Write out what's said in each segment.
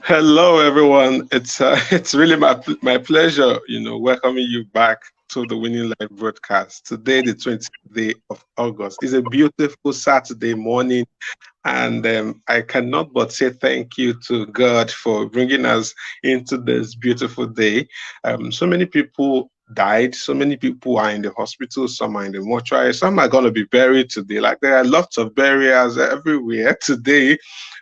Hello, everyone. It's really my pleasure, welcoming you back to the Winning Live broadcast. Today, the 20th day of August, is a beautiful Saturday morning, and I cannot but say thank you to God for bringing us into this beautiful day. So many people died. So many people are in the hospital. Some are in the mortuary. Some are going to be buried today. Like there are lots of burials everywhere today,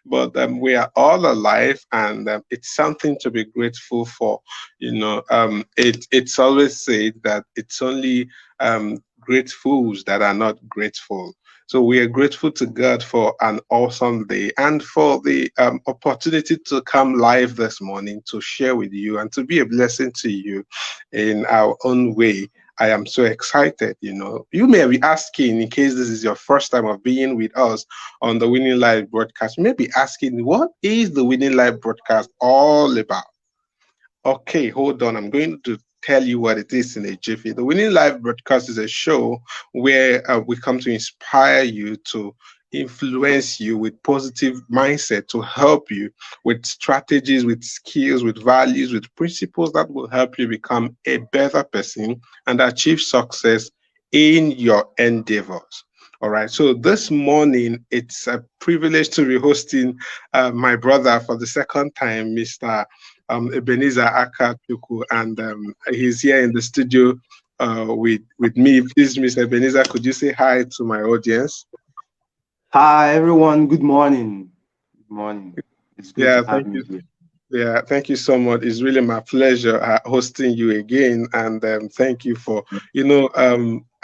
but we are all alive, and it's something to be grateful for. It's always said that it's only gratefuls that are not grateful. So we are grateful to God for an awesome day and for the opportunity to come live this morning to share with you and to be a blessing to you in our own way. I am so excited. You may be asking, in case this is your first time of being with us on the Winning Live broadcast, you may be asking, what is the Winning Live broadcast all about? Okay, hold on. I'm going to tell you what it is in a jiffy. The Winning Live broadcast is a show where we come to inspire you, to influence you with positive mindset, to help you with strategies, with skills, with values, with principles that will help you become a better person and achieve success in your endeavors. All right. So this morning, it's a privilege to be hosting my brother for the second time, Mr. Ebenezer Akachukwu, and he's here in the studio with me. Please, Mr. Ebenezer, could you say hi to my audience? Hi everyone, good morning. Good morning. It's good Yeah, to thank have you. me here. Yeah, thank you so much. It's really my pleasure hosting you again, and thank you for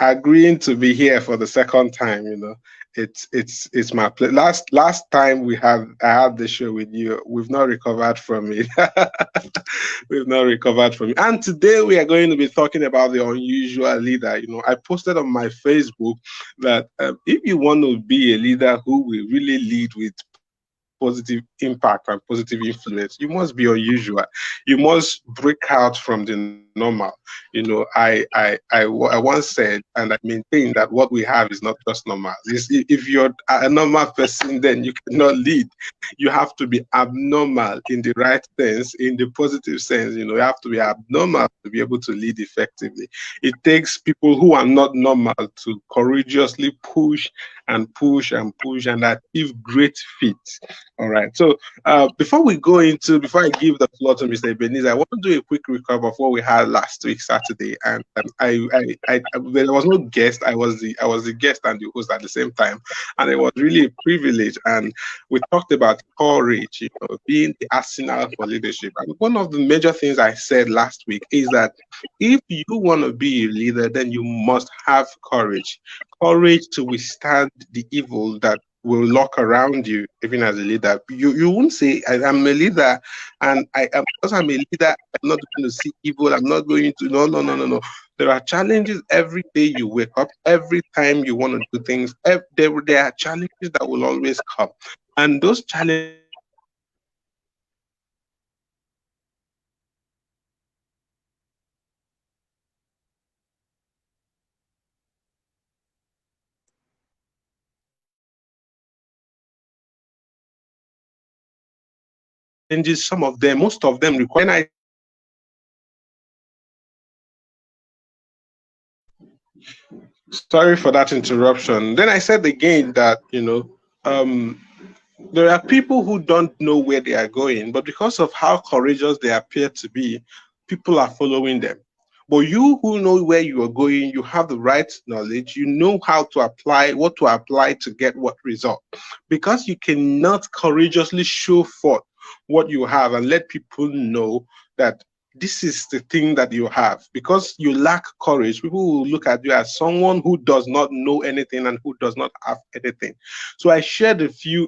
agreeing to be here for the second time. It's my pleasure. Last time I had the show with you, we've not recovered from it. We've not recovered from it, and today we are going to be talking about the unusual leader. I posted on my Facebook that if you want to be a leader who will really lead with positive impact and positive influence, you must be unusual. You must break out from the normal. I once said, and I maintain, that what we have is not just normal. If you're a normal person, then you cannot lead. You have to be abnormal in the right sense, in the positive sense. You have to be abnormal to be able to lead effectively. It takes people who are not normal to courageously push and push and push and achieve great feats. All right. So before I give the floor to Mr. Ebenezer, I want to do a quick recap of what we had last week Saturday. And there was no guest. I was the guest and the host at the same time, and it was really a privilege. And we talked about courage, being the arsenal for leadership. And one of the major things I said last week is that if you want to be a leader, then you must have courage. Courage to withstand the evil that will lock around you, even as a leader. You won't say, I'm a leader, and I am because I'm a leader, I'm not going to see evil, I'm not going to no no no no no. There are challenges every day you wake up, every time you want to do things. There are challenges that will always come. And those challenges are sometimes challenges, some of them, most of them require. When I Sorry for that interruption. Then I said again that um, there are people who don't know where they are going, but because of how courageous they appear to be, people are following them. But you who know where you are going, you have the right knowledge, you know how to apply, what to apply to get what result. Because you cannot courageously show forth what you have and let people know that this is the thing that you have. Because you lack courage, people will look at you as someone who does not know anything and who does not have anything. So I shared a few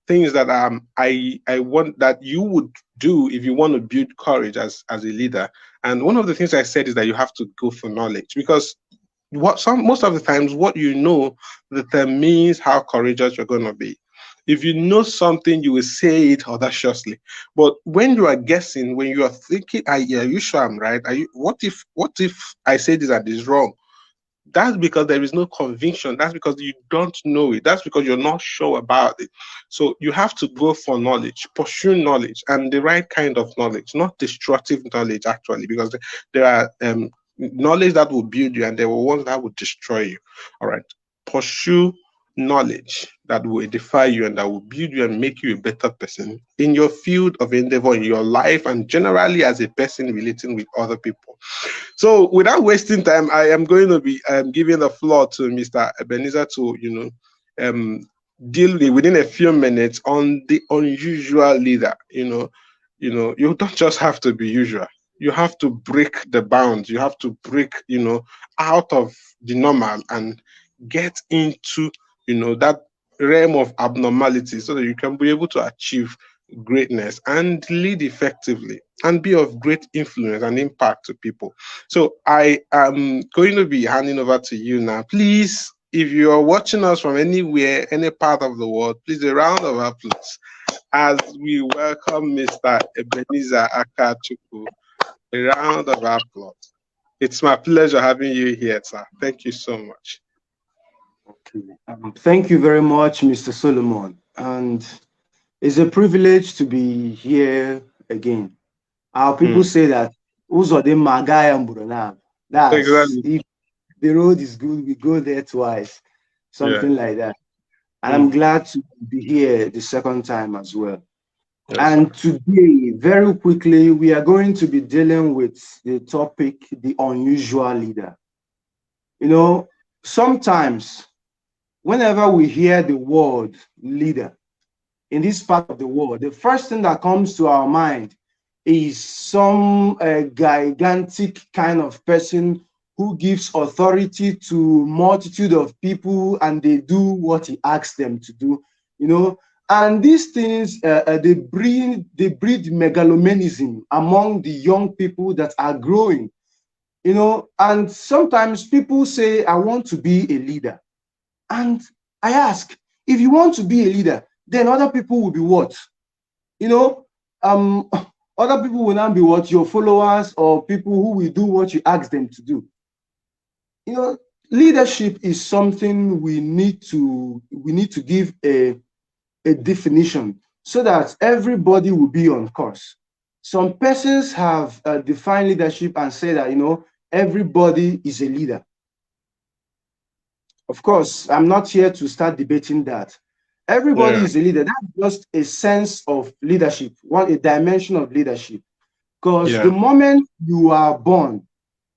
things that I want that you would do if you want to build courage as a leader. And one of the things I said is that you have to go for knowledge, because what some most of the times what you know determines how courageous you're going to be. If you know something, you will say it audaciously. But when you are guessing, when you are thinking, are you sure I'm right? Are you? What if I say this and this wrong? That's because there is no conviction. That's because you don't know it. That's because you're not sure about it. So you have to go for knowledge, pursue knowledge, and the right kind of knowledge, not destructive knowledge, actually, because there are knowledge that will build you and there were ones that will destroy you. All right. Pursue knowledge that will edify you and that will build you and make you a better person in your field of endeavor, in your life, and generally as a person relating with other people. So, without wasting time, I am going to be giving the floor to Mr. Ebenezer to, deal within a few minutes on the unusual leader. You don't just have to be usual. You have to break the bounds. You have to break, out of the normal and get into, that realm of abnormality so that you can be able to achieve greatness and lead effectively and be of great influence and impact to people. So I am going to be handing over to you now. Please, if you are watching us from anywhere, any part of the world, please a round of applause as we welcome Mr. Ebenezer Akachukwu. A round of applause. It's my pleasure having you here, sir. Thank you so much. Okay. Thank you very much, Mr. Solomon. And it's a privilege to be here again. Our people say that that's Exactly. if the road is good, we go there twice, Yeah. something like that. And I'm glad to be here the second time as well. Yes, sir. And today, very quickly, we are going to be dealing with the topic, the unusual leader. Sometimes whenever we hear the word leader in this part of the world, the first thing that comes to our mind is some gigantic kind of person who gives authority to multitude of people and they do what he asks them to do, and these things they breed megalomanism among the young people that are growing, and sometimes people say, I want to be a leader. And I ask, if you want to be a leader, then other people will be what? Other people will not be what? Your followers or people who will do what you ask them to do. Leadership is something we need to give a definition so that everybody will be on course. Some persons have defined leadership and say that, everybody is a leader. Of course, I'm not here to start debating that. Everybody is a leader. That's just a sense of leadership, a dimension of leadership. Because the moment you are born,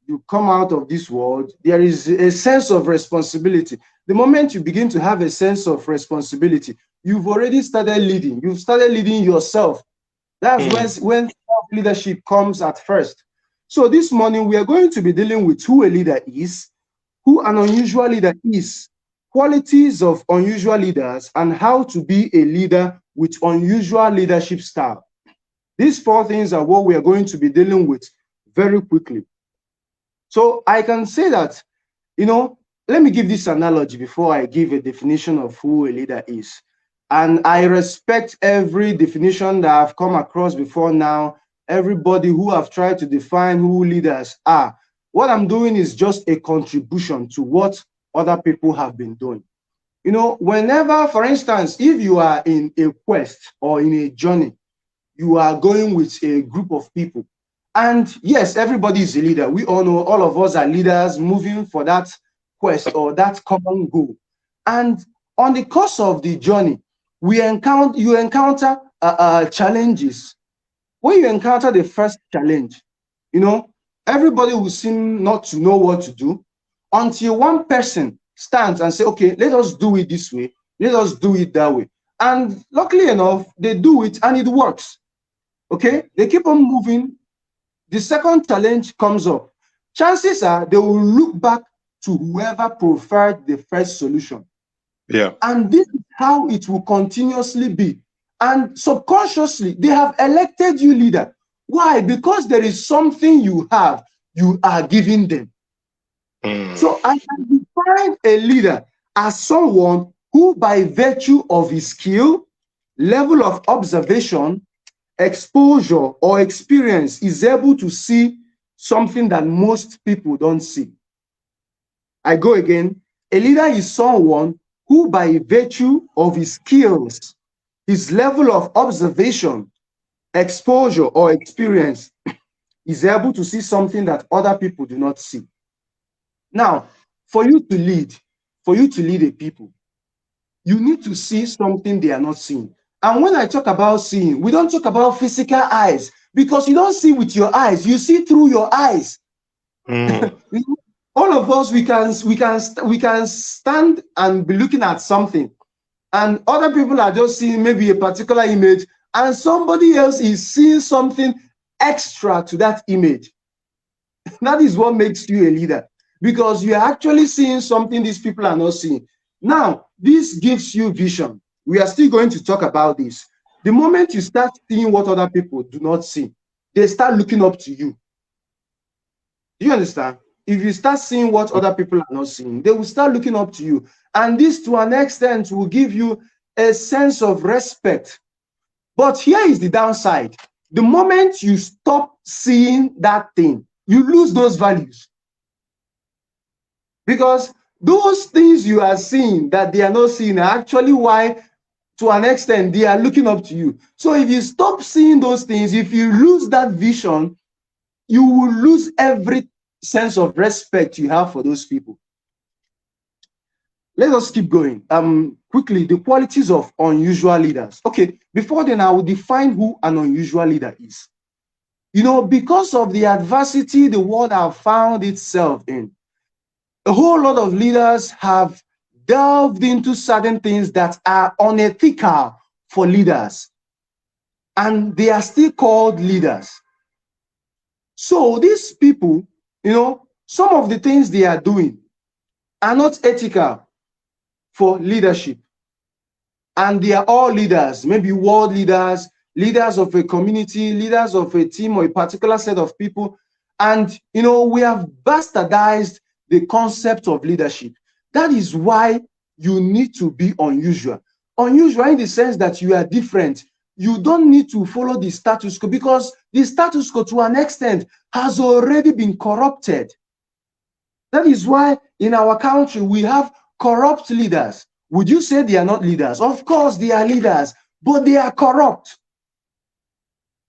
you come out of this world, there is a sense of responsibility. The moment you begin to have a sense of responsibility, you've already started leading. You've started leading yourself. That's when self-leadership comes at first. So this morning, we are going to be dealing with who a leader is, who an unusual leader is, qualities of unusual leaders, and how to be a leader with unusual leadership style. These four things are what we are going to be dealing with very quickly. So I can say that, let me give this analogy before I give a definition of who a leader is. And I respect every definition that I've come across before now, everybody who have tried to define who leaders are. What I'm doing is just a contribution to what other people have been doing. Whenever, for instance, if you are in a quest or in a journey, you are going with a group of people. And yes, everybody is a leader. We all know all of us are leaders moving for that quest or that common goal. And on the course of the journey, you encounter challenges. When you encounter the first challenge, everybody will seem not to know what to do until one person stands and say, okay, let us do it this way. Let us do it that way. And luckily enough, they do it and it works. Okay, they keep on moving. The second challenge comes up. Chances are they will look back to whoever preferred the first solution. Yeah. And this is how it will continuously be. And subconsciously, they have elected you leader. Why? Because there is something you have, you are giving them. So I can define a leader as someone who, by virtue of his skill, level of observation, exposure, or experience, is able to see something that most people don't see. I go again. A leader is someone who, by virtue of his skills, his level of observation, exposure, or experience, is able to see something that other people do not see. Now, for you to lead a people, you need to see something they are not seeing. And when I talk about seeing, we don't talk about physical eyes, because you don't see with your eyes, you see through your eyes. All of us, we can stand and be looking at something, and other people are just seeing maybe a particular image, and somebody else is seeing something extra to that image. That is what makes you a leader, because you are actually seeing something these people are not seeing. Now, this gives you vision. We are still going to talk about this. The moment you start seeing what other people do not see, they start looking up to you. Do you understand? If you start seeing what other people are not seeing, they will start looking up to you. And this, to an extent, will give you a sense of respect. But here is the downside. The moment you stop seeing that thing, you lose those values. Because those things you are seeing that they are not seeing are actually why, to an extent, they are looking up to you. So if you stop seeing those things, if you lose that vision, you will lose every sense of respect you have for those people. Let us keep going. Quickly, the qualities of unusual leaders. Okay, before then, I will define who an unusual leader is. You know, because of the adversity the world has found itself in, a whole lot of leaders have delved into certain things that are unethical for leaders, and they are still called leaders. So these people, you know, some of the things they are doing are not ethical for leadership. And they are all leaders, maybe world leaders, leaders of a community, leaders of a team or a particular set of people. And, you know, we have bastardized the concept of leadership. That is why you need to be unusual. Unusual in the sense that you are different. You don't need to follow the status quo, because the status quo, to an extent, has already been corrupted. That is why in our country we have corrupt leaders. Would you say they are not leaders? Of course they are leaders, but they are corrupt.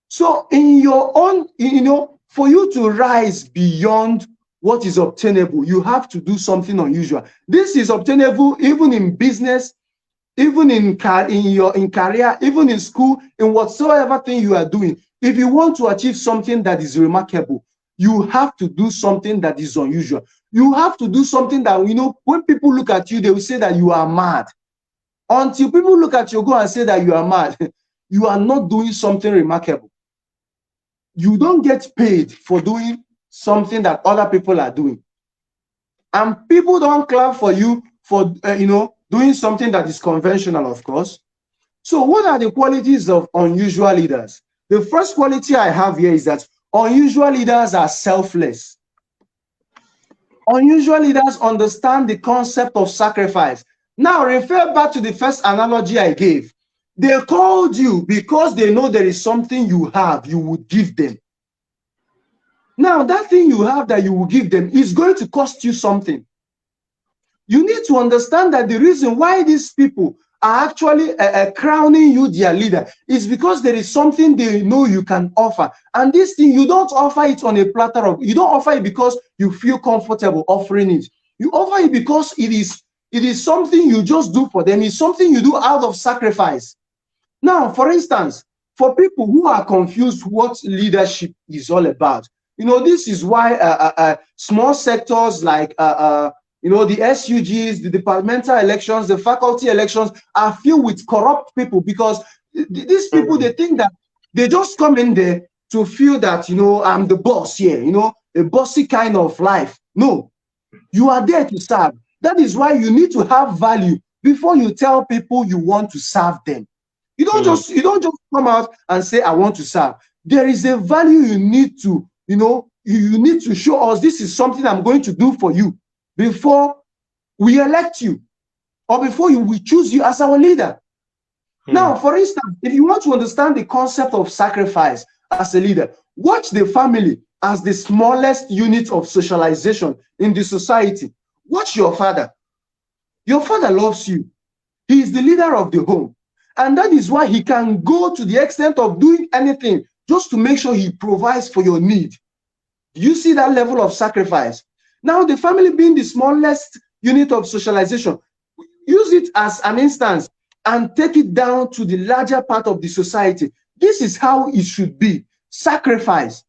So in your own, you know, for you to rise beyond what is obtainable, you have to do something unusual. This is obtainable even in business, even in career, even in school, in whatsoever thing you are doing. If you want to achieve something that is remarkable, you have to do something that is unusual. You have to do something that, you know, when people look at you, they will say that you are mad. Until people look at you, go and say that you are mad, you are not doing something remarkable. You don't get paid for doing something that other people are doing. And people don't clap for you for, you know, doing something that is conventional, of course. So what are the qualities of unusual leaders? The first quality I have here is that unusual leaders are selfless. Unusual leaders understand the concept of sacrifice. Now, refer back to the first analogy I gave. They called you because they know there is something you have, you would give them. Now, that thing you have that you will give them is going to cost you something. You need to understand that the reason why these people are actually crowning you their leader is because there is something they know you can offer. And this thing, you don't offer it on a platter of, you don't offer it because you feel comfortable offering it. You offer it because it is something you just do for them. It's something you do out of sacrifice. Now, for instance, for people who are confused what leadership is all about, you know, this is why small sectors like you know, the SUGs, the departmental elections, the faculty elections are filled with corrupt people, because these people, they think that they just come in there to feel that, you know, I'm the boss here, you know, a bossy kind of life. No, you are there to serve. That is why you need to have value before you tell people you want to serve them. You don't just come out and say, I want to serve. There is a value you need to, you know, you need to show us this is something I'm going to do for you before we elect you, or before we choose you as our leader. Now, for instance, if you want to understand the concept of sacrifice as a leader, watch the family as the smallest unit of socialization in the society. Watch your father. Your father loves you. He is the leader of the home. And that is why he can go to the extent of doing anything just to make sure he provides for your need. You see that level of sacrifice. Now, the family being the smallest unit of socialization, use it as an instance and take it down to the larger part of the society. This is how it should be. Sacrifice.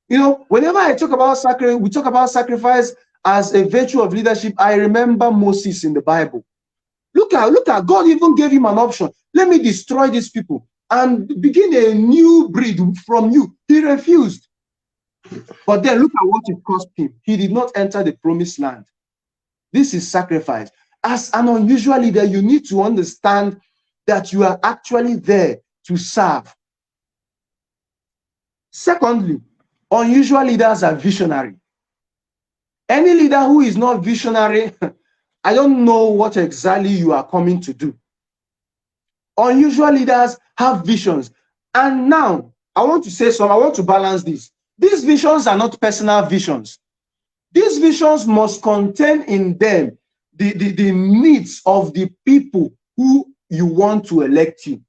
You know, whenever I talk about sacrifice, we talk about sacrifice as a virtue of leadership. I remember Moses in the Bible. Look at God even gave him an option. Let me destroy these people and begin a new breed from you. He refused. But then look at what it cost him. He did not enter the promised land. This is sacrifice. As an unusual leader, you need to understand that you are actually there to serve. Secondly, unusual leaders are visionary. Any leader who is not visionary, I don't know what exactly you are coming to do. Unusual leaders have visions. And now, I want to balance this. These visions are not personal visions. These visions must contain in them the needs of the people who you want to elect you.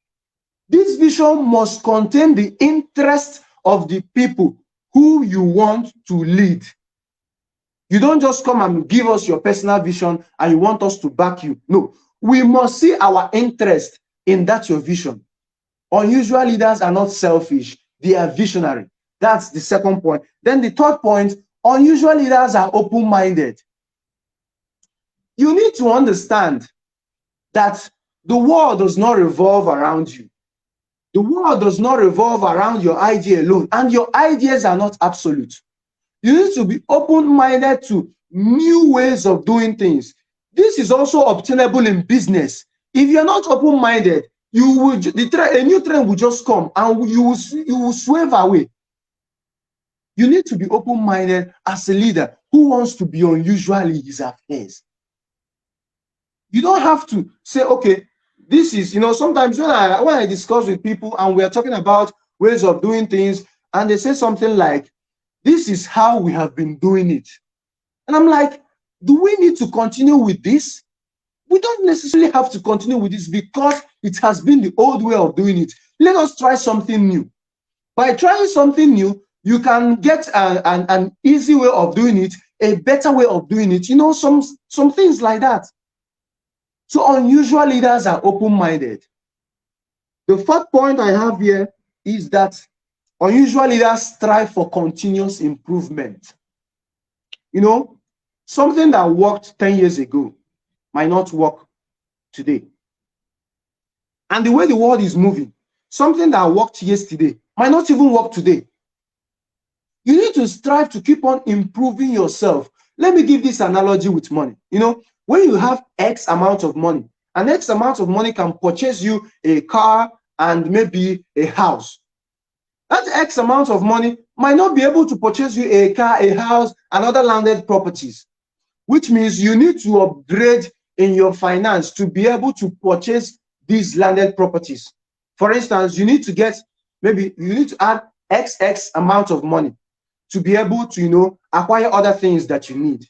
This vision must contain the interests of the people who you want to lead. You don't just come and give us your personal vision and you want us to back you. No, we must see our interest in that your vision. Unusual leaders are not selfish. They are visionary. That's the second point. Then the third point, unusual leaders are open-minded. You need to understand that the world does not revolve around you. The world does not revolve around your idea alone, and your ideas are not absolute. You need to be open-minded to new ways of doing things. This is also obtainable in business. If you're not open-minded, a new trend will just come and you will swerve away. You need to be open-minded as a leader who wants to be unusual in his affairs. You don't have to say, okay, this is, sometimes when I discuss with people and we are talking about ways of doing things and they say something like, this is how we have been doing it. And I'm like, do we need to continue with this? We don't necessarily have to continue with this because it has been the old way of doing it. Let us try something new. By trying something new, you can get an easy way of doing it, a better way of doing it, some things like that. So unusual leaders are open-minded. The fourth point I have here is that unusual leaders strive for continuous improvement. Something that worked 10 years ago might not work today. And the way the world is moving, something that worked yesterday might not even work today. You need to strive to keep on improving yourself. Let me give this analogy with money. When you have X amount of money, an X amount of money can purchase you a car and maybe a house. That X amount of money might not be able to purchase you a car, a house, and other landed properties, which means you need to upgrade in your finance to be able to purchase these landed properties. For instance, you need to add XX amount of money to be able to, acquire other things that you need.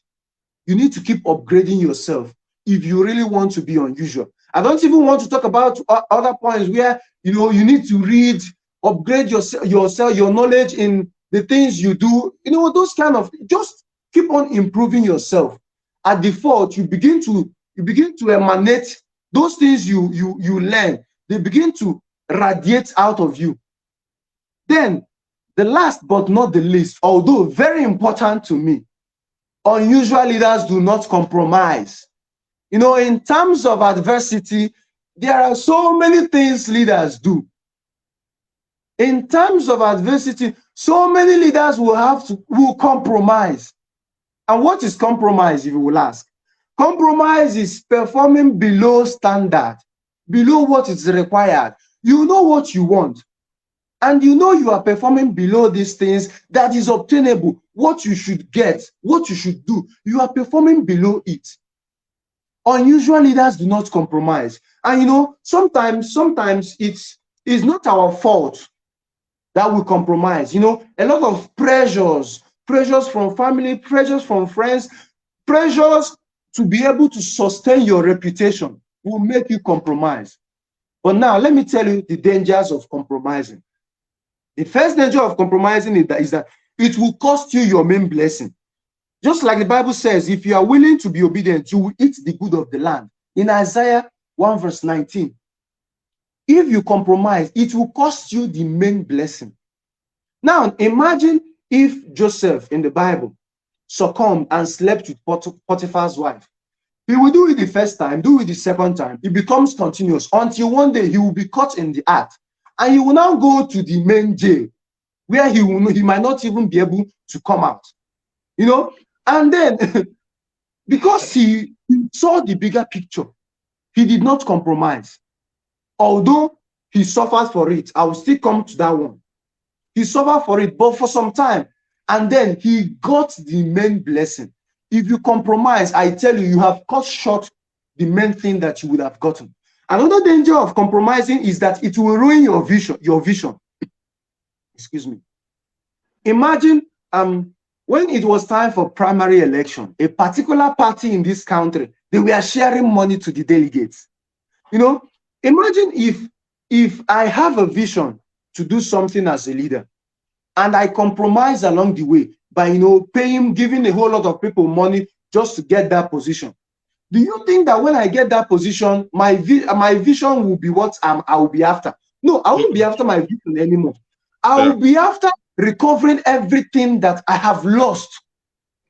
You need to keep upgrading yourself if you really want to be unusual. I don't even want to talk about other points where, you need to read, upgrade yourself, your knowledge in the things you do, those kind of, just keep on improving yourself. At default, you begin to emanate those things you learn. They begin to radiate out of you. Then, the last but not the least, although very important to me, unusual leaders do not compromise. In terms of adversity, there are so many things leaders do. In terms of adversity, so many leaders will compromise. And what is compromise, if you will ask? Compromise is performing below standard, below what is required. You know what you want, and you are performing below these things that is obtainable, what you should get, what you should do. You are performing below it. Unusual leaders do not compromise. And sometimes it's not our fault that we compromise. A lot of pressures from family, pressures from friends, pressures to be able to sustain your reputation will make you compromise. But now, let me tell you the dangers of compromising. The first danger of compromising is that it will cost you your main blessing. Just like the Bible says, if you are willing to be obedient, you will eat the good of the land. In Isaiah 1 verse 19, if you compromise, it will cost you the main blessing. Now, imagine if Joseph in the Bible succumbed and slept with Potiphar's wife. He will do it the first time, do it the second time. It becomes continuous until one day he will be caught in the act. And he will now go to the main jail where he might not even be able to come out. You know, and then because he saw the bigger picture, he did not compromise. Although he suffered for it, I will still come to that one. He suffered for it, but for some time, and then he got the main blessing. If you compromise, I tell you, you have cut short the main thing that you would have gotten. Another danger of compromising is that it will ruin your vision. Excuse me. Imagine when it was time for primary election, a particular party in this country, they were sharing money to the delegates. You know, imagine if I have a vision to do something as a leader, and I compromise along the way by, you know, giving a whole lot of people money just to get that position. Do you think that when I get that position, my vision will be what I will be after? No, I won't be after my vision anymore. I will be after recovering everything that I have lost.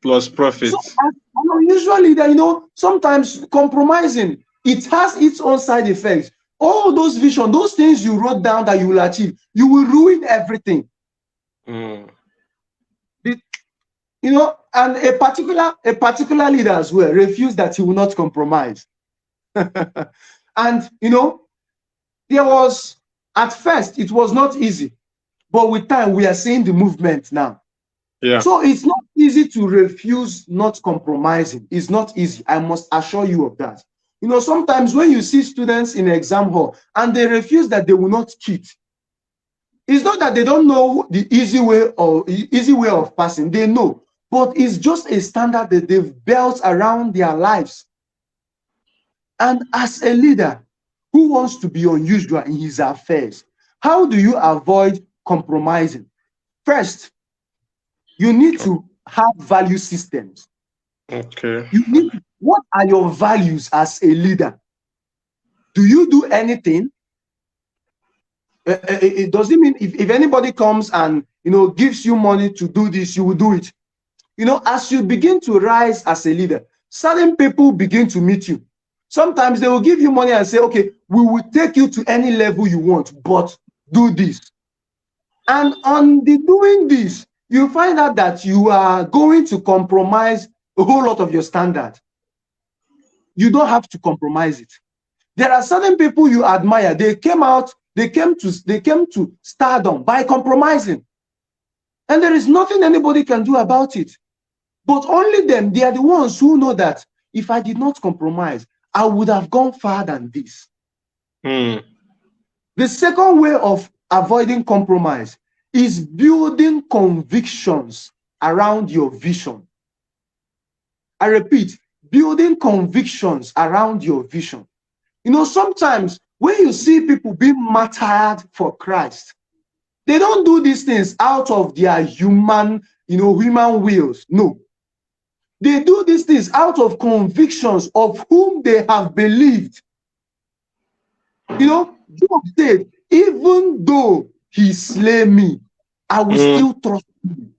Plus profits. So, usually, you know, sometimes compromising, it has its own side effects. All those visions, those things you wrote down that you will achieve, you will ruin everything. You know, and a particular leader as well refused that he will not compromise. And, you know, at first, it was not easy. But with time, we are seeing the movement now. Yeah. So it's not easy to refuse not compromising. It's not easy. I must assure you of that. You know, sometimes when you see students in exam hall and they refuse that they will not cheat, it's not that they don't know the easy way of passing. They know, but it's just a standard that they've built around their lives. And as a leader who wants to be unusual in his affairs, how do you avoid compromising? First, you need to have value systems. Okay. What are your values as a leader? Do you do anything? It doesn't mean if anybody comes and, you know, gives you money to do this, you will do it. You know, as you begin to rise as a leader, certain people begin to meet you. Sometimes they will give you money and say, okay, we will take you to any level you want, but do this. And on the doing this, you find out that you are going to compromise a whole lot of your standard. You don't have to compromise it. There are certain people you admire. They came to stardom by compromising. And there is nothing anybody can do about it. But only them, they are the ones who know that if I did not compromise, I would have gone far than this. The second way of avoiding compromise is building convictions around your vision. I repeat, building convictions around your vision. You know, sometimes when you see people being martyred for Christ, they don't do these things out of their human wills. No. They do these things out of convictions of whom they have believed. You know, Job said, even though he slay me, I will still trust him.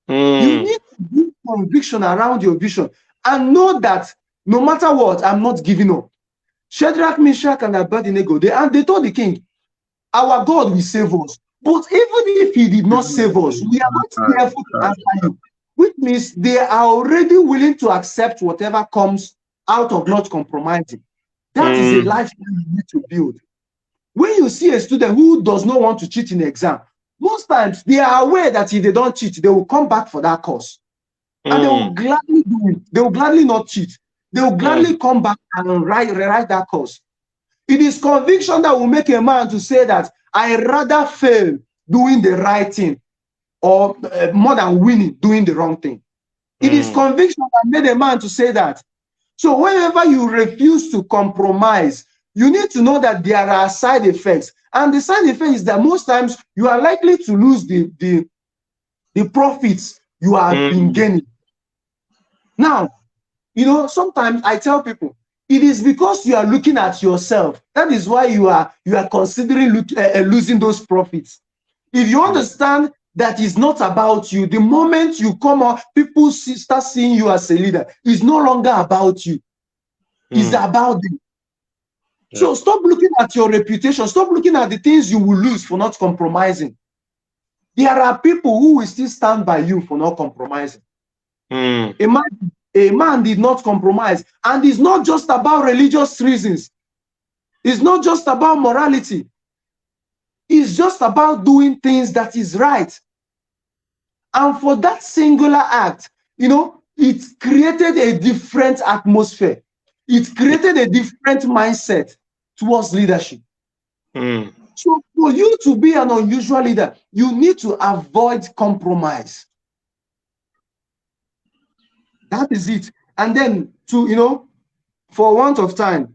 You need to build conviction around your vision and know that no matter what, I'm not giving up. Shadrach, Meshach, and Abednego, they told the king, our God will save us. But even if he did not save us, we are not careful to answer you. Which means they are already willing to accept whatever comes out of not compromising. That is a lifestyle you need to build. When you see a student who does not want to cheat in the exam, most times they are aware that if they don't cheat, they will come back for that course. And they will gladly do it. They will gladly not cheat. They will gladly come back and rewrite that course. It is conviction that will make a man to say that I rather fail doing the right thing or more than winning doing the wrong thing. It is conviction that made a man to say that So whenever you refuse to compromise, you need to know that there are side effects. And the side effect is that most times you are likely to lose the profits you have been gaining. Now, you know, sometimes I tell people, it is because you are looking at yourself. That is why you are considering losing those profits. If you understand that it's not about you, the moment you come out, people start seeing you as a leader. It's no longer about you. It's about them. So stop looking at your reputation. Stop looking at the things you will lose for not compromising. There are people who will still stand by you for not compromising. A man did not compromise. And it's not just about religious reasons. It's not just about morality. It's just about doing things that is right. And for that singular act, you know, it created a different atmosphere. It created a different mindset towards leadership. So for you to be an unusual leader, you need to avoid compromise. That is it. And then to, you know, for want of time,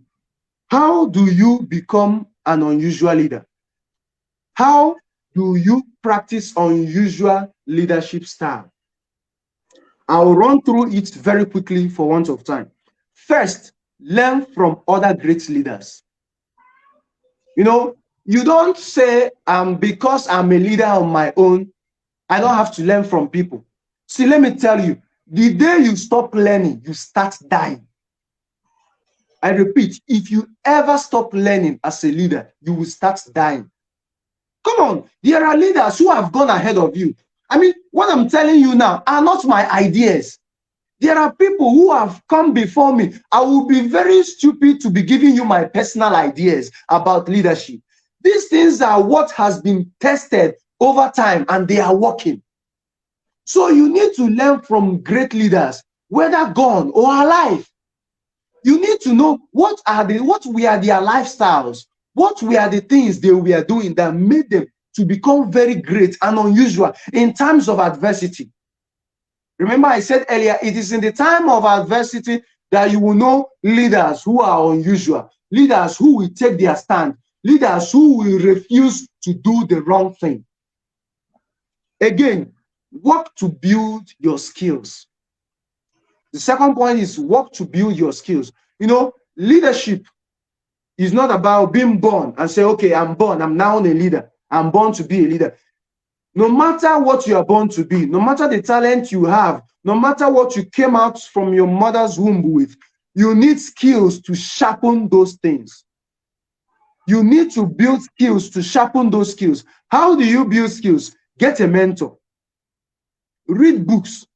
how do you become an unusual leader? How do you practice unusual leadership style? I'll run through it very quickly for want of time. First, learn from other great leaders. You know, you don't say, because I'm a leader on my own, I don't have to learn from people. See, let me tell you, the day you stop learning, you start dying. I repeat, if you ever stop learning as a leader, you will start dying. Come on, there are leaders who have gone ahead of you. I mean, what I'm telling you now are not my ideas. There are people who have come before me. I will be very stupid to be giving you my personal ideas about leadership. These things are what has been tested over time and they are working. So you need to learn from great leaders, whether gone or alive. You need to know what were their lifestyles, what were the things they were doing that made them to become very great and unusual in times of adversity. Remember, I said earlier, it is in the time of adversity that you will know leaders who are unusual, leaders who will take their stand, leaders who will refuse to do the wrong thing. Again, work to build your skills. The second point is work to build your skills. You know, leadership is not about being born and say, okay, I'm born, I'm now a leader. I'm born to be a leader. No matter what you are born to be, no matter the talent you have, no matter what you came out from your mother's womb with, you need skills to sharpen those things. You need to build skills to sharpen those skills. How do you build skills? Get a mentor. Read books.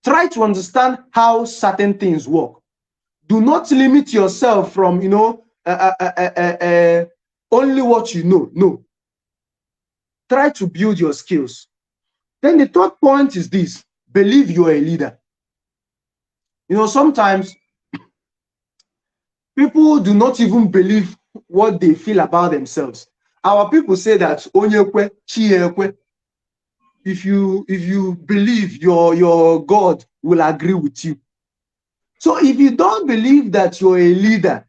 Try to understand how certain things work. Do not limit yourself from, you know, only what you know. No. Try to build your skills. Then the third point is this: believe you're a leader. You know, sometimes people do not even believe what they feel about themselves. Our people say that onyekwe chiekwe. If you believe, your God will agree with you. So if you don't believe that you're a leader,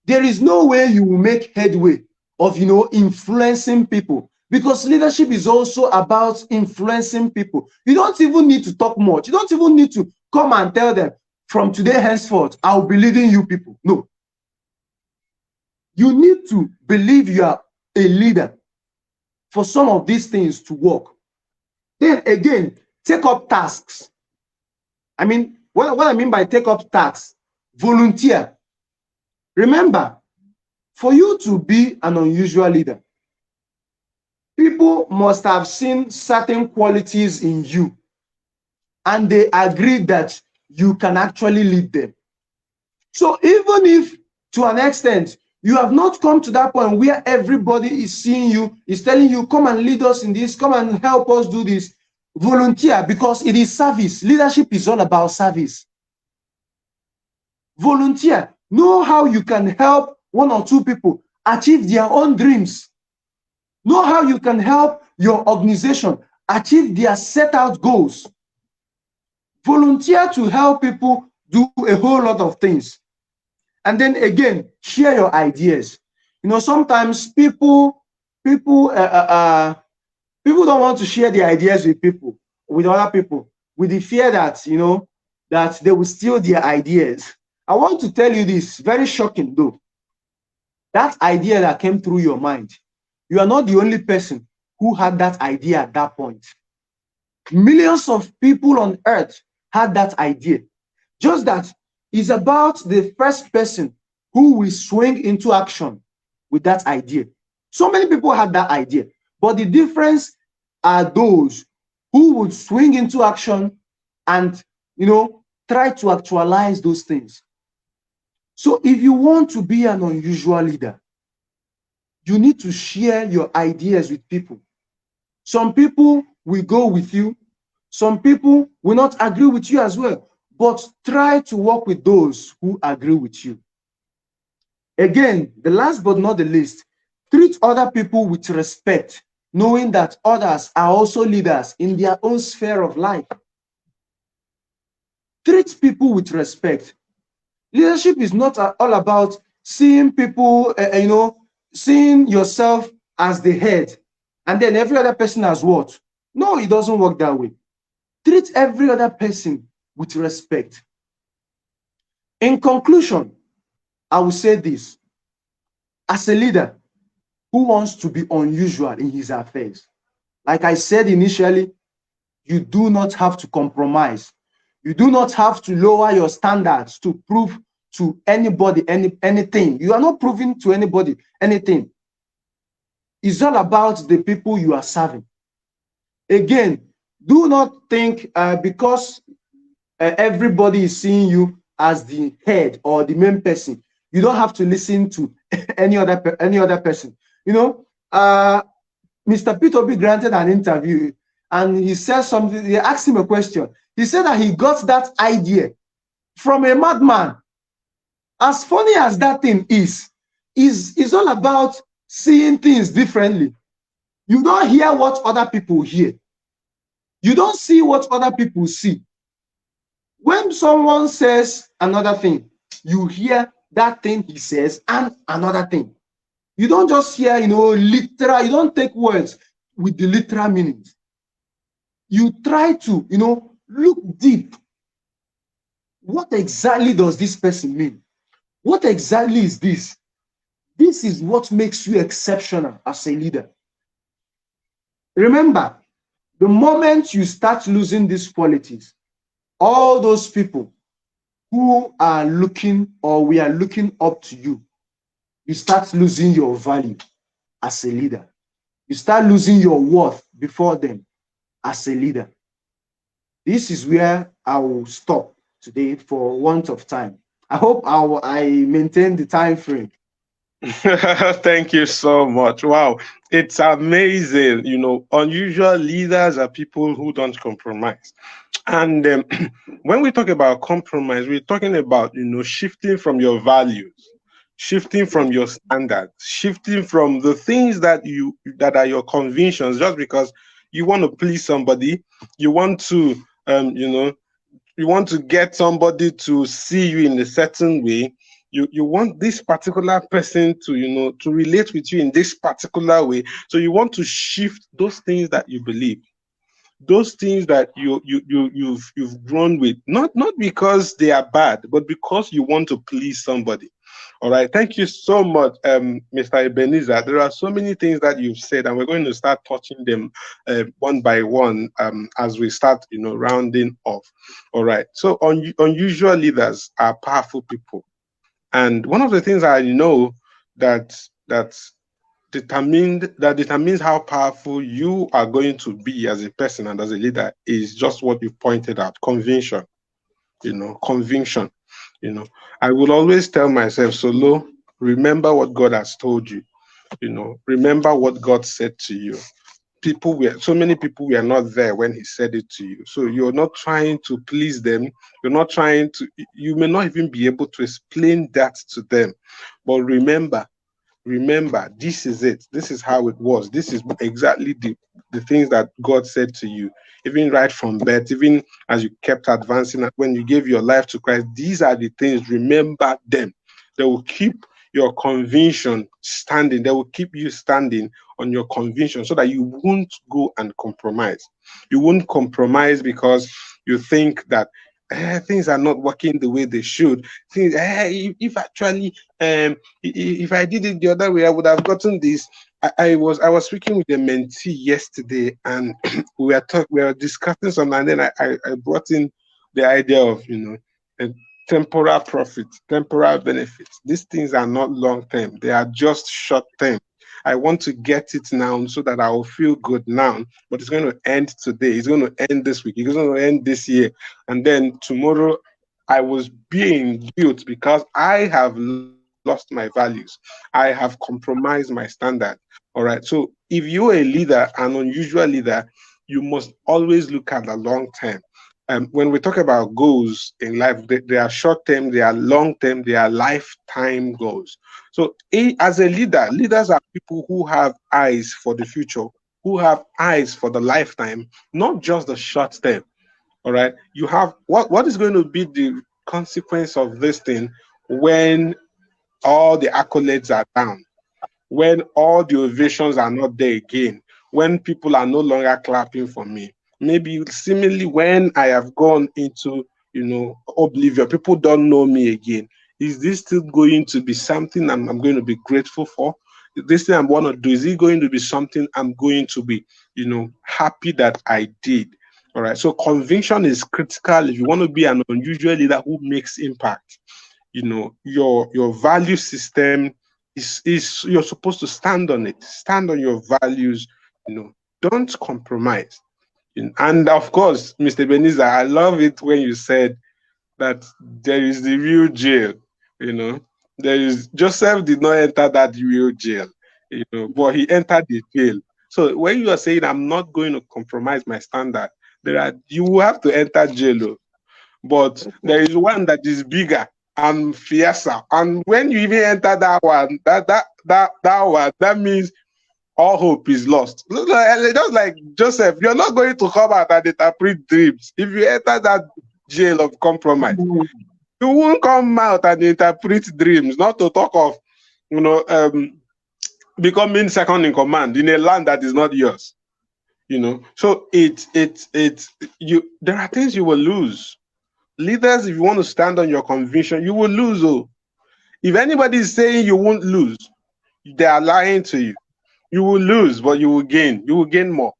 there is no way you will make headway of, you know, influencing people. Because leadership is also about influencing people. You don't even need to talk much. You don't even need to come and tell them, from today henceforth, I'll be leading you people. No. You need to believe you are a leader for some of these things to work. Then again, take up tasks. I mean, what I mean by take up tasks, volunteer. Remember, for you to be an unusual leader, people must have seen certain qualities in you, and they agree that you can actually lead them. So even if, to an extent, you have not come to that point where everybody is seeing you, is telling you, come and lead us in this, come and help us do this, volunteer, because it is service. Leadership is all about service. Volunteer. Know how you can help one or two people achieve their own dreams. Know how you can help your organization achieve their set out goals. Volunteer to help people do a whole lot of things. And then again, share your ideas. You know, sometimes people don't want to share their ideas with other people, with the fear that, you know, that they will steal their ideas. I want to tell you this, very shocking though. That idea that came through your mind, you are not the only person who had that idea at that point. Millions of people on earth had that idea. Just that it's about the first person who will swing into action with that idea. So many people had that idea, but the difference are those who would swing into action and, you know, try to actualize those things. So if you want to be an unusual leader, you need to share your ideas with people. Some people will go with you. Some people will not agree with you as well, but try to work with those who agree with you. Again, the last but not the least, treat other people with respect, knowing that others are also leaders in their own sphere of life. Treat people with respect. Leadership is not all about seeing people, you know, seeing yourself as the head and then every other person as what? No, it doesn't work that way. Treat every other person with respect. In conclusion, I will say this. As a leader who wants to be unusual in his affairs, like I said initially, you do not have to compromise. You do not have to lower your standards to prove to anybody anything. You are not proving to anybody anything. It's all about the people you are serving. Again, do not think because everybody is seeing you as the head or the main person, you don't have to listen to any other person. You know, Mr. P2B granted an interview and he said something. They asked him a question. He said that he got that idea from a madman. As funny as that thing is all about seeing things differently. You don't hear what other people hear. You don't see what other people see. When someone says another thing, you hear that thing he says and another thing. You don't just hear, you know, literal, you don't take words with the literal meanings. You try to, you know, look deep. What exactly does this person mean? What exactly is this? This is what makes you exceptional as a leader. Remember, the moment you start losing these qualities, all those people who are looking or we are looking up to you, you start losing your value as a leader. You start losing your worth before them as a leader. This is where I will stop today for want of time. I hope I maintain the time frame. Thank you so much. Wow, it's amazing. You know, unusual leaders are people who don't compromise. And when we talk about compromise, we're talking about, you know, shifting from your values, shifting from your standards, shifting from the things that are your convictions, just because you want to please somebody, you want to, you know, you want to get somebody to see you in a certain way. You want this particular person to, you know, to relate with you in this particular way. So you want to shift those things that you believe, those things that you've grown with, not because they are bad, but because you want to please somebody. All right, thank you so much, Mr. Ebenezer. There are so many things that you've said, and we're going to start touching them one by one as we start, you know, rounding off. All right, so unusual leaders are powerful people, and one of the things I know that determines how powerful you are going to be as a person and as a leader is just what you pointed out: conviction. You know, conviction. You know, I will always tell myself, Solo, remember what God has told you. You know, remember what God said to you. So many people were not there when He said it to you. So you're not trying to please them. You're not trying to, you may not even be able to explain that to them. But remember, remember, this is it. This is how it was. This is exactly the things that God said to you, even right from birth, even as you kept advancing, when you gave your life to Christ. These are the things, remember them. They will keep your conviction standing. They will keep you standing on your conviction so that you won't go and compromise. You won't compromise because you think that things are not working the way they should. Things, if actually, if I did it the other way, I would have gotten this. I was speaking with a mentee yesterday, and we were discussing something, and then I brought in the idea of temporal profit, temporal benefits. These things are not long term; they are just short term. I want to get it now so that I will feel good now, but it's going to end today. It's going to end this week. It's going to end this year, and then tomorrow I was being guilt because I have lost my values. I have compromised my standard. All right. So if you're a leader, an unusual leader, you must always look at the long term. When we talk about goals in life, they are short term, they are long term, they are lifetime goals. So, as a leader, leaders are people who have eyes for the future, who have eyes for the lifetime, not just the short term. All right. You have what is going to be the consequence of this thing when all the accolades are down, when all the ovations are not there again, when people are no longer clapping for me. Maybe similarly, when I have gone into, oblivion, people don't know me again. Is this still going to be something I'm going to be grateful for? This thing I want to do, is it going to be something I'm going to be, happy that I did? All right. So conviction is critical if you want to be an unusual leader who makes impact. Your value system is you're supposed to stand on it, stand on your values, don't compromise. And of course, Mr. Ebenezer, I love it when you said that there is the real jail. There is Joseph did not enter that real jail, but he entered the jail. So when you are saying I'm not going to compromise my standard, you will have to enter jail. But there is one that is bigger and fiercer. And when you even enter that one, that means all hope is lost. Just like Joseph, you're not going to come out and interpret dreams. If you enter that jail of compromise, you won't come out and interpret dreams, not to talk of, becoming second in command in a land that is not yours. So there are things you will lose. Leaders, if you want to stand on your conviction, you will lose. If anybody is saying you won't lose, they are lying to you. You will lose, but you will gain. You will gain more.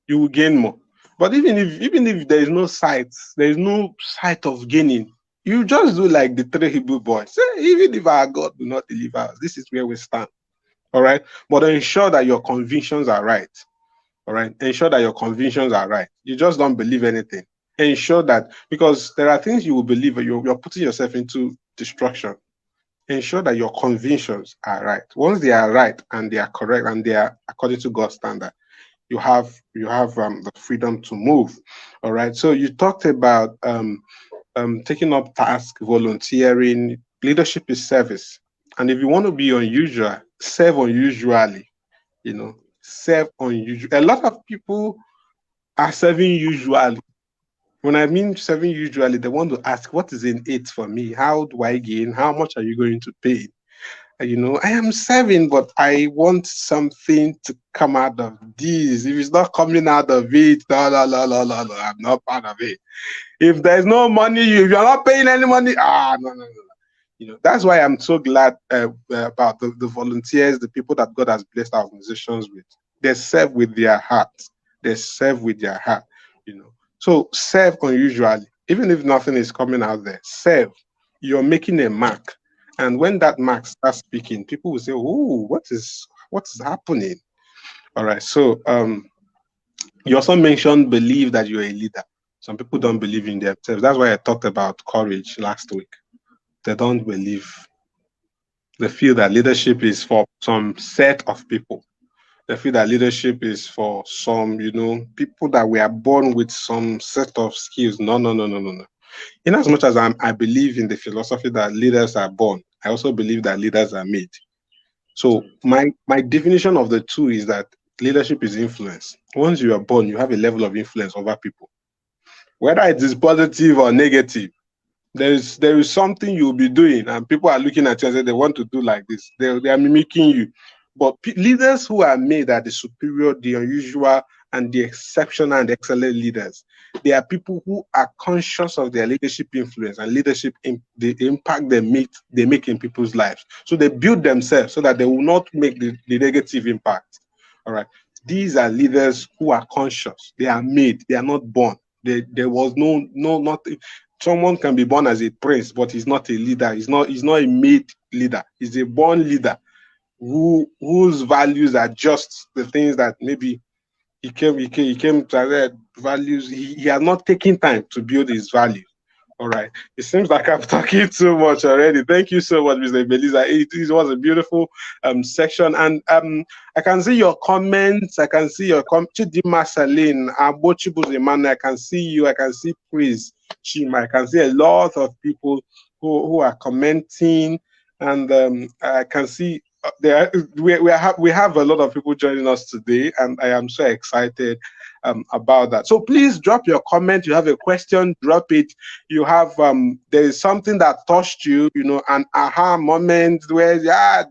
You will gain more. But even if there is no sight, there is no sight of gaining, you just do like the 3 Hebrew boys. Say, even if our God will not deliver us, this is where we stand. All right. But ensure that your convictions are right. All right. Ensure that your convictions are right. You just don't believe anything. Ensure that, because there are things you will believe, you're putting yourself into destruction. Ensure that your convictions are right. Once they are right and they are correct and they are according to God's standard, you have the freedom to move. All right. So you talked about taking up tasks, volunteering. Leadership is service, and if you want to be unusual, serve unusually. Serve unusual. A lot of people are serving usually. When I mean serving usually, they want to ask, what is in it for me? How do I gain? How much are you going to pay? I am serving, but I want something to come out of this. If it's not coming out of it, no, I'm not part of it. If there's no money, if you're not paying any money, no. That's why I'm so glad about the volunteers, the people that God has blessed our organizations with. They serve with their heart. They serve with their heart. So serve unusually, even if nothing is coming out there. Serve. You're making a mark, and when that mark starts speaking, people will say, "Oh, what is happening?" All right. So you also mentioned believe that you're a leader. Some people don't believe in themselves. That's why I talked about courage last week. They don't believe. They feel that leadership is for some set of people. They feel that leadership is for some, people that were born with some set of skills. No. In as much as I believe in the philosophy that leaders are born, I also believe that leaders are made. So my definition of the two is that leadership is influence. Once you are born, you have a level of influence over people, whether it is positive or negative. There is something you'll be doing, and people are looking at you and say they want to do like this. They are mimicking you. But leaders who are made are the superior, the unusual, and the exceptional and excellent leaders. They are people who are conscious of their leadership influence and leadership the impact they make in people's lives. So they build themselves so that they will not make the negative impact. All right. These are leaders who are conscious. They are made. They are not born. There was nothing. Someone can be born as a prince, but he's not a leader. He's not a made leader. He's a born leader whose values are just the things that maybe he came to values. He has not taken time to build his values. All right. It seems like I'm talking too much already. Thank you so much, Mr. Ebenezer. It was a beautiful section. And I can see your comments. I can see your Chidima Saline, Abochibus Emmanuel. I can see you. I can see Praise Chima. I can see a lot of people who are commenting. And I can see we have a lot of people joining us today. And I am so excited about that. So please drop your comment. You have a question, drop it. You have there is something that touched you, an aha moment where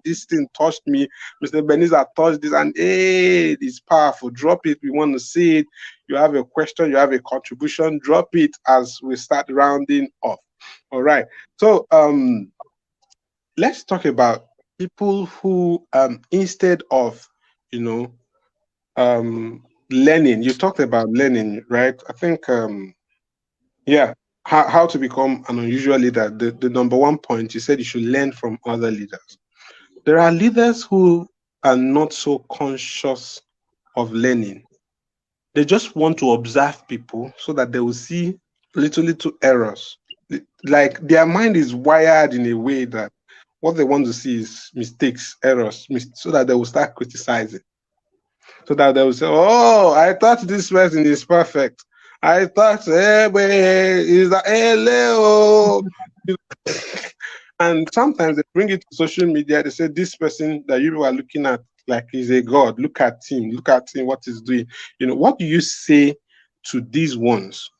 this thing touched me. Mr. Ebenezer touched this, and hey, it's powerful. Drop it. We want to see it. You have a question, you have a contribution, drop it as we start rounding off. All right. So let's talk about people who instead of learning. You talked about learning, right? I think, how to become an unusual leader. The number one point, you said you should learn from other leaders. There are leaders who are not so conscious of learning. They just want to observe people so that they will see little errors. Like their mind is wired in a way that what they want to see is mistakes, errors, so that they will start criticizing. So that they will say, oh, I thought this person is perfect. I thought, hey, is that hello? And sometimes they bring it to social media. They say, this person that you are looking at, like he's a god. Look at him, what he's doing. What do you say to these ones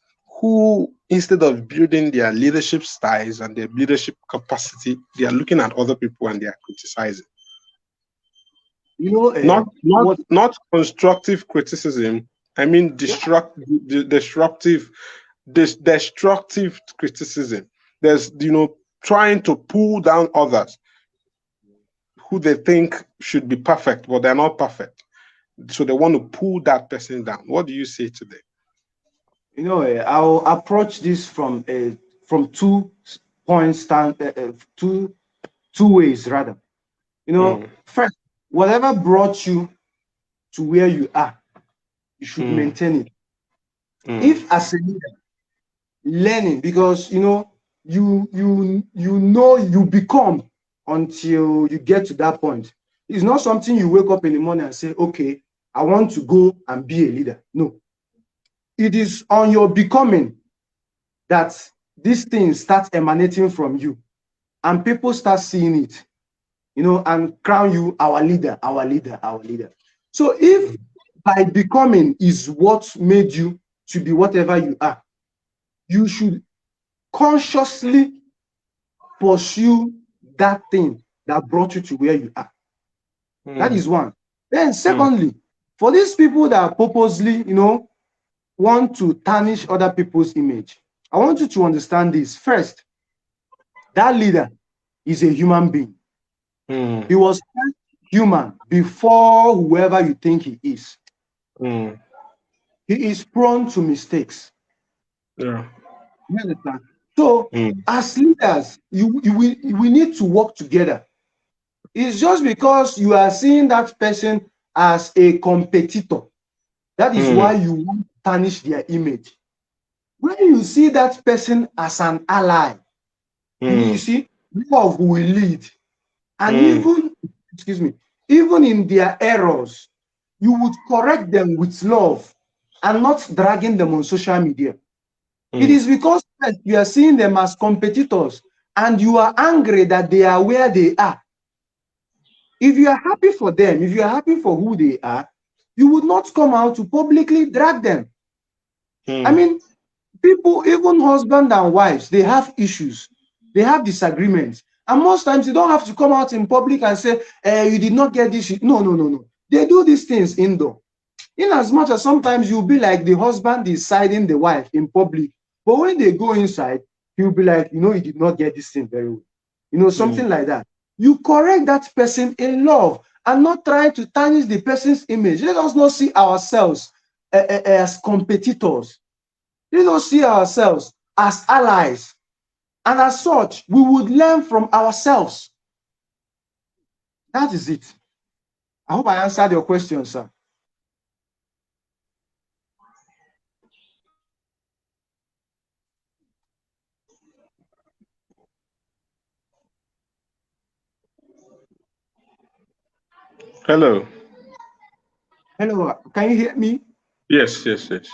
who, instead of building their leadership styles and their leadership capacity, they are looking at other people and they are criticizing? Not constructive criticism. I mean destructive criticism. There's trying to pull down others who they think should be perfect, but they're not perfect. So they want to pull that person down. What do you say to them? I'll approach this from 2 points, two ways rather. First, whatever brought you to where you are, you should maintain it. If as a leader, learning, because you become until you get to that point. It's not something you wake up in the morning and say, okay, I want to go and be a leader. No. It is on your becoming that these things start emanating from you, and people start seeing it, and crown you our leader, our leader, our leader. So if by becoming is what made you to be whatever you are, you should consciously pursue that thing that brought you to where you are. That is one. Then secondly, for these people that purposely, want to tarnish other people's image, I want you to understand this. First, that leader is a human being. He was human before whoever you think he is. He is prone to mistakes. Yeah. You understand? So, as leaders, we need to work together. It's just because you are seeing that person as a competitor, that is why you want to tarnish their image. When you see that person as an ally, you see, love will lead. And even in their errors, you would correct them with love and not dragging them on social media. It is because you are seeing them as competitors and you are angry that they are where they are. If you are happy for them, if you are happy for who they are, you would not come out to publicly drag them. I mean, people, even husband and wives, they have issues, they have disagreements, and most times you don't have to come out in public and say, you did not get this. No, no, no, no. They do these things indoor. In as much as sometimes you'll be like the husband is siding the wife in public, but when they go inside, he'll be like, you know, you did not get this thing very well. You know, something like that. You correct that person in love and not try to tarnish the person's image. Let us not see ourselves as competitors. Let us see ourselves as allies. And as such, we would learn from ourselves. That is it. I hope I answered your question, sir. Hello. Hello, can you hear me? Yes, yes, yes.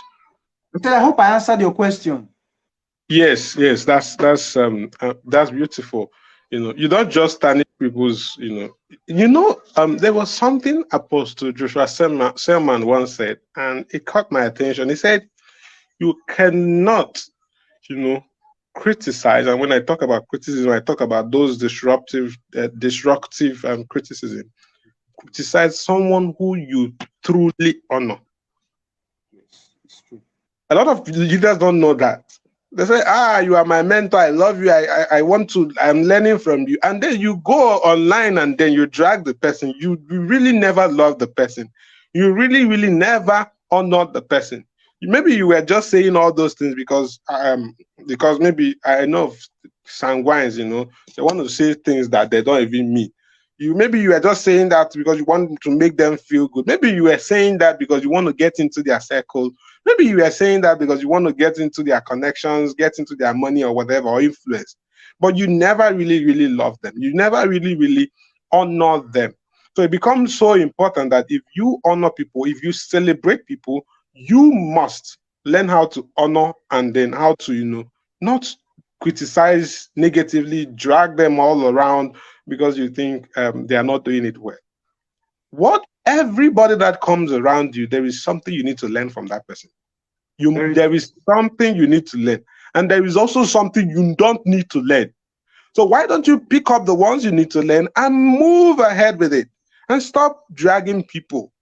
I hope I answered your question. Yes, yes, that's beautiful. You know, you don't just tarnish people's, there was something Apostle Joshua Selman once said, and it caught my attention. He said, you cannot, criticize. And when I talk about criticism, I talk about those destructive criticism. Criticize someone who you truly honor. Yes, it's true. A lot of leaders don't know that. They say, you are my mentor. I love you. I'm learning from you. And then you go online and then you drag the person. You really never love the person. You really, really never honor the person. Maybe you were just saying all those things because maybe I know of sanguines, they want to say things that they don't even mean. Maybe you were just saying that because you want to make them feel good. Maybe you were saying that because you want to get into their circle. Maybe you were saying that because you want to get into their connections, get into their money or whatever, or influence. But you never really, really love them. You never really, really honor them. So it becomes so important that if you honor people, if you celebrate people, you must learn how to honor and then how to, not criticize negatively, drag them all around because you think they are not doing it well. Everybody that comes around you, there is something you need to learn from that person. There is something you need to learn. And there is also something you don't need to learn. So why don't you pick up the ones you need to learn and move ahead with it and stop dragging people?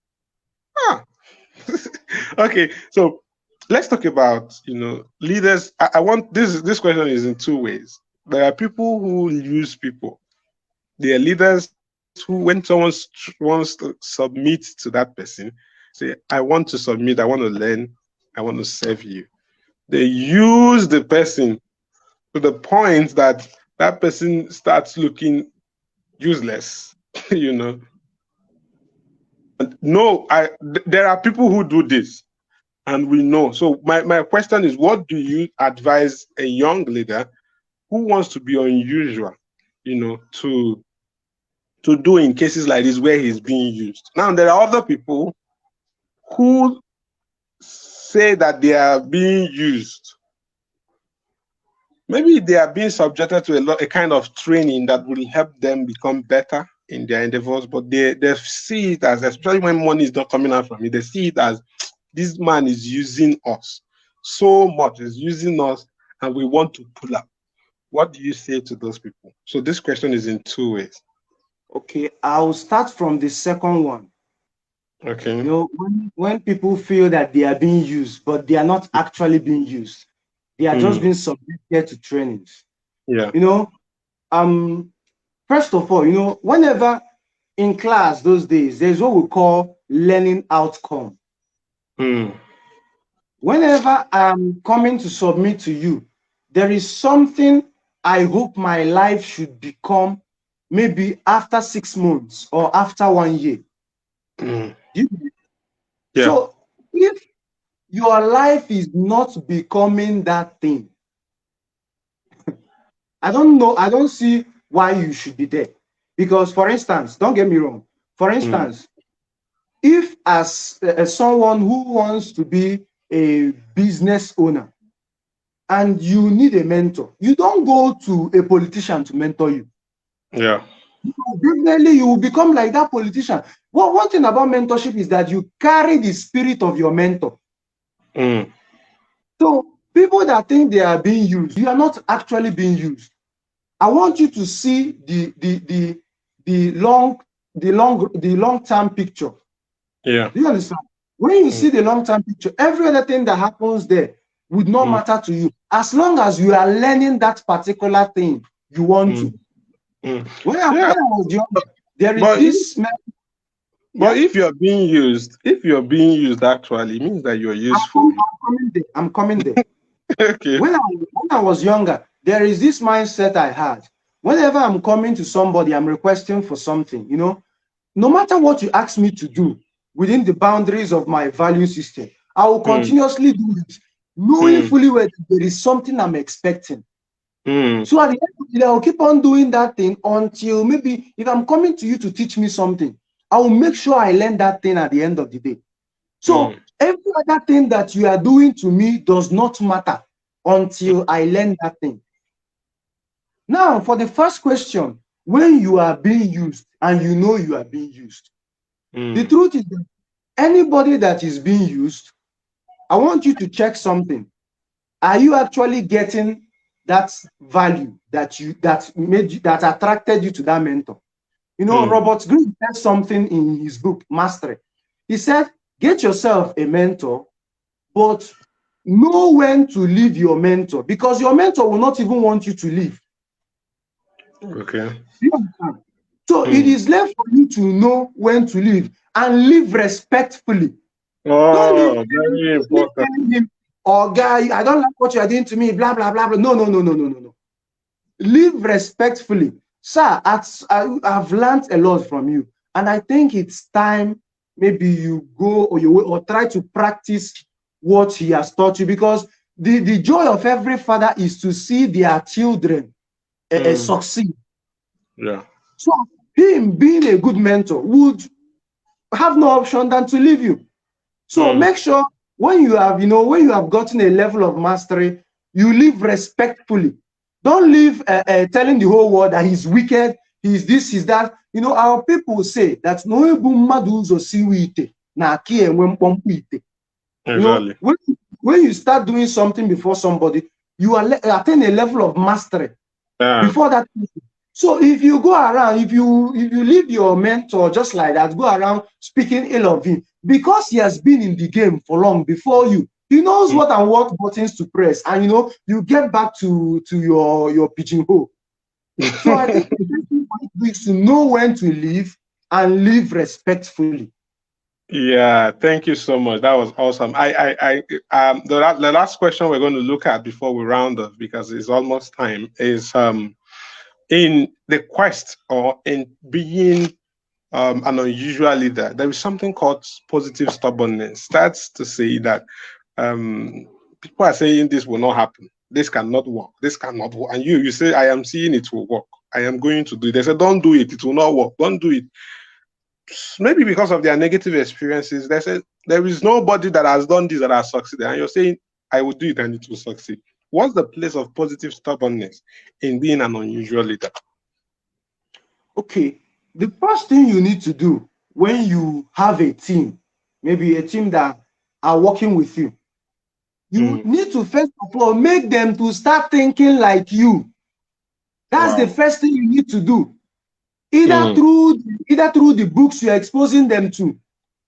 Okay, so let's talk about, leaders. I want this question is in two ways. There are people who use people. There are leaders who, when someone wants to submit to that person, say, I want to submit, I want to learn, I want to serve you. They use the person to the point that that person starts looking useless, And no, there are people who do this, and we know. So my question is, what do you advise a young leader who wants to be unusual, to do in cases like this where he's being used? Now, there are other people who say that they are being used. Maybe they are being subjected to a kind of training that will help them become better in their endeavors, but they see it as, especially when money is not coming out from it, they see it as, this man is using us so much, is using us, and we want to pull up. What do you say to those people? So this question is in two ways. Okay, I'll start from the second one. Okay. When people feel that they are being used, but they are not actually being used, they are just being subjected to trainings. Yeah. First of all, whenever in class those days, there's what we call learning outcome. Whenever I'm coming to submit to you, there is something I hope my life should become maybe after 6 months or after 1 year. Yeah. So if your life is not becoming that thing, I don't know, I don't see why you should be there. Because, for instance, don't get me wrong. For instance, if as someone who wants to be a business owner and you need a mentor, you don't go to a politician to mentor you. Yeah. Definitely you will become like that politician. Well, one thing about mentorship is that you carry the spirit of your mentor. So people that think they are being used, you are not actually being used. I want you to see the long-term picture. Yeah. Do you understand? When you see the long-term picture, every other thing that happens there would not matter to you, as long as you are learning that particular thing you want to. When I was young, there is this. But if you're being used, actually, it means that you're useful. I'm coming there. Okay. When I was younger, there is this mindset I had. Whenever I'm coming to somebody, I'm requesting for something, you know, no matter what you ask me to do within the boundaries of my value system, I will continuously do it, knowing fully well there is something I'm expecting. So at the end of the day, I'll keep on doing that thing until maybe if I'm coming to you to teach me something, I will make sure I learn that thing at the end of the day. So every other thing that you are doing to me does not matter until I learn that thing. Now, for the first question, when you are being used and you know you are being used, the truth is that anybody that is being used, I want you to check something. Are you actually getting that value that attracted you to that mentor? You know, Robert Greene said something in his book, Mastery. He said, get yourself a mentor, but know when to leave your mentor, because your mentor will not even want you to leave. Okay. So it is left for you to know when to leave and live respectfully. Oh, very important. Him, oh, guy, I don't like what you are doing to me, blah, blah, blah, blah. No. Live respectfully. Sir, I've learned a lot from you. And I think it's time maybe you go or try to practice what he has taught you, because the joy of every father is to see their children succeed. Yeah. So him being a good mentor would have no option than to leave you. So make sure when you have gotten a level of mastery, you live respectfully. Don't live telling the whole world that he's wicked, he's this, he's that. You know, our people say that no you know, when you start doing something before somebody, you attain a level of mastery before that person. So if you go around, if you leave your mentor just like that, go around speaking ill of him, because he has been in the game for long before you, he knows what and what buttons to press, and you know, you get back to your pigeonhole. So I think it's to know when to leave and live respectfully. Yeah, thank you so much. That was awesome. The last question we're going to look at before we round off, because it's almost time, is in the quest or in being an unusual leader, there is something called positive stubbornness. That's to say that people are saying this will not happen, this cannot work, this cannot work, and you say, I am seeing it will work, I am going to do it. They say, don't do it, it will not work, don't do it. Maybe because of their negative experiences, they say there is nobody that has done this that has succeeded, and you're saying, I will do it and it will succeed. What's the place of positive stubbornness in being an unusual leader? Okay, the first thing you need to do when you have a team, maybe a team that are working with you, you need to first of all make them to start thinking like you. That's the first thing you need to do. Either through the books you're exposing them to,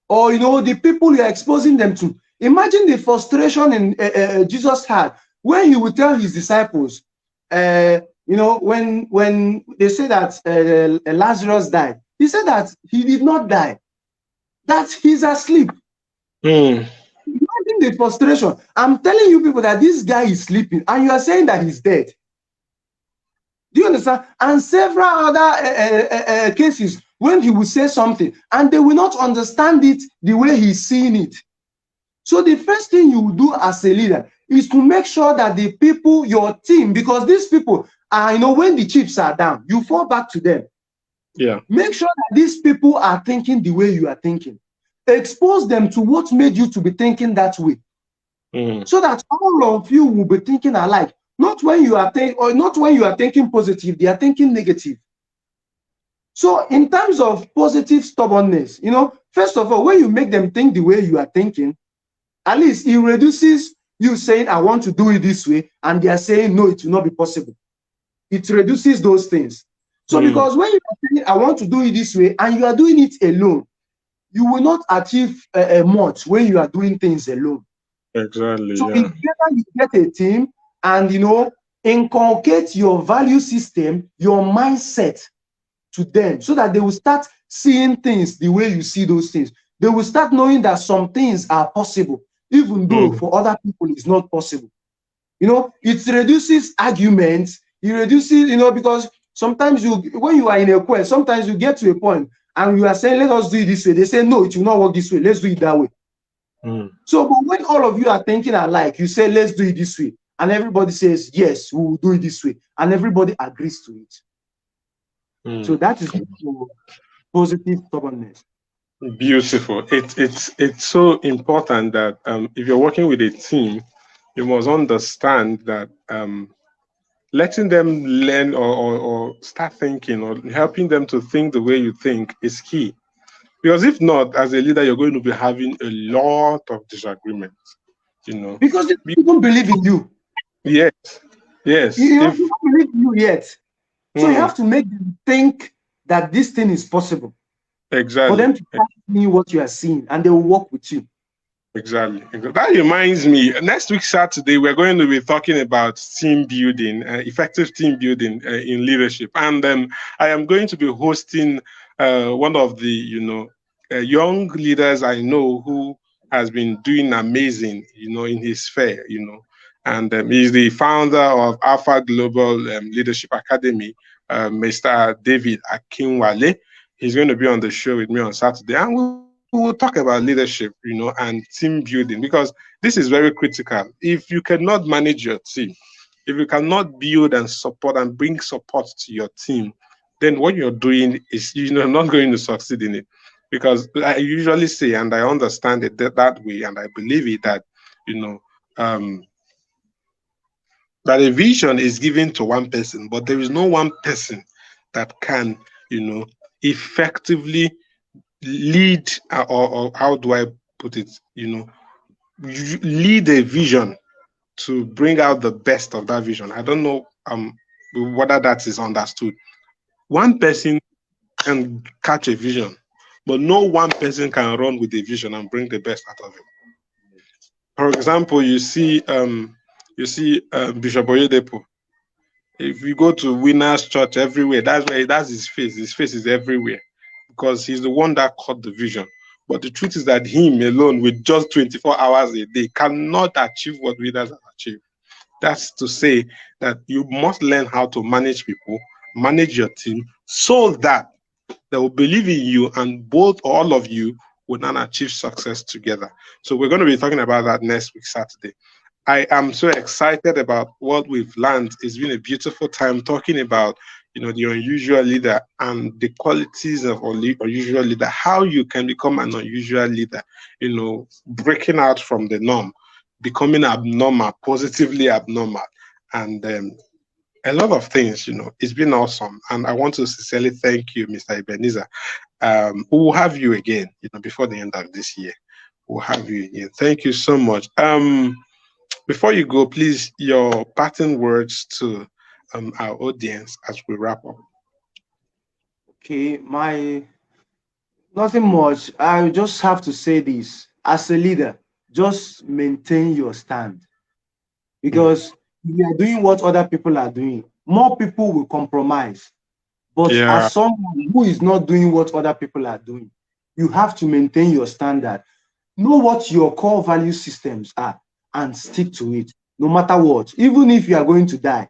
or you know, the people you're exposing them to. Imagine the frustration in Jesus had when he would tell his disciples, you know, when they say that Lazarus died, he said that he did not die, that he's asleep. Imagine the frustration. I'm telling you people that this guy is sleeping, and you are saying that he's dead. Do you understand? And several other cases when he will say something and they will not understand it the way he's seeing it. So the first thing you will do as a leader is to make sure that the people, your team, because these people are, you know, when the chips are down, you fall back to them. Yeah. Make sure that these people are thinking the way you are thinking. Expose them to what made you to be thinking that way. So that all of you will be thinking alike. Not when you are thinking positive, they are thinking negative. So in terms of positive stubbornness, you know, first of all, when you make them think the way you are thinking, at least it reduces you saying, I want to do it this way, and they are saying, no, it will not be possible. It reduces those things. So because when you are saying, I want to do it this way, and you are doing it alone, you will not achieve much when you are doing things alone. Exactly. So Yeah. it's better you get a team and, you know, inculcate your value system, your mindset to them, so that they will start seeing things the way you see those things. They will start knowing that some things are possible, even though for other people it's not possible. You know, it reduces arguments. It reduces, you know, because sometimes when you are in a quest, sometimes you get to a point and you are saying, let us do it this way. They say, no, it will not work this way. Let's do it that way. So, but when all of you are thinking alike, you say, let's do it this way. And everybody says, yes, we will do it this way. And everybody agrees to it. So that is positive stubbornness. Beautiful. It's so important that if you're working with a team, you must understand that letting them learn or start thinking, or helping them to think the way you think, is key. Because if not, as a leader, you're going to be having a lot of disagreements. You know, because people don't believe in you. Yes, yes. You don't believe in you yet. So you have to make them think that this thing is possible. Exactly. For them to start seeing what you are seeing, and they will work with you. Exactly. That reminds me, next week, Saturday, we're going to be talking about team building, effective team building in leadership. And I am going to be hosting one of the, young leaders I know who has been doing amazing, in his sphere, And he's the founder of Alpha Global Leadership Academy, Mr. David Akinwale. He's going to be on the show with me on Saturday, and we will talk about leadership, and team building, because this is very critical. If you cannot manage your team, if you cannot build and support and bring support to your team, then what you're doing is not going to succeed in it. Because I usually say, and I understand it that way, and I believe it, that that a vision is given to one person, but there is no one person that can, effectively lead, or how do I put it, lead a vision to bring out the best of that vision. I don't know whether that is understood. One person can catch a vision, but no one person can run with a vision and bring the best out of it. For example, you see Bishop Oyedepo. If you go to Winners Church everywhere, that's his face. His face is everywhere because he's the one that caught the vision. But the truth is that him alone, with just 24 hours a day, cannot achieve what leaders have achieved. That's to say that you must learn how to manage people, manage your team, so that they will believe in you, and both, all of you, will not achieve success together. So we're going to be talking about that next week, Saturday. I am so excited about what we've learned. It's been a beautiful time talking about, the unusual leader and the qualities of an unusual leader, how you can become an unusual leader, breaking out from the norm, becoming abnormal, positively abnormal, and a lot of things. It's been awesome. And I want to sincerely thank you, Mr. Ebenezer. We will have you again, before the end of this year. We'll have you again. Thank you so much. Before you go, please, your parting words to our audience as we wrap up. Okay, nothing much. I just have to say this. As a leader, just maintain your stand. Because if you are doing what other people are doing, more people will compromise. But as someone who is not doing what other people are doing, you have to maintain your standard. Know what your core value systems are and stick to it, no matter what, even if you are going to die.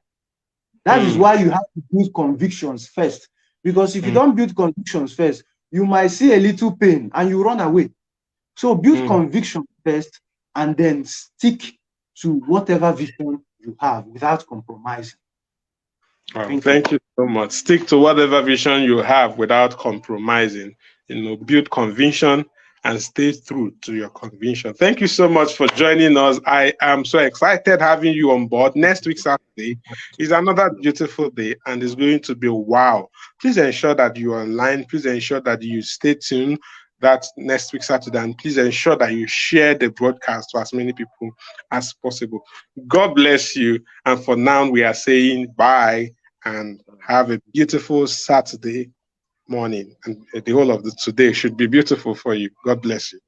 That is why you have to build convictions first. Because if you don't build convictions first, you might see a little pain and you run away. So build conviction first and then stick to whatever vision you have without compromising. Thank you so much. Stick to whatever vision you have without compromising. Build conviction and stay true to your conviction. Thank you so much for joining us. I am so excited having you on board. Next week, Saturday, is another beautiful day and it's going to be wow. Please ensure that you are online. Please ensure that you stay tuned that next week, Saturday, and please ensure that you share the broadcast to as many people as possible. God bless you. And for now, we are saying bye and have a beautiful Saturday morning, and the whole of the today should be beautiful for you. God bless you.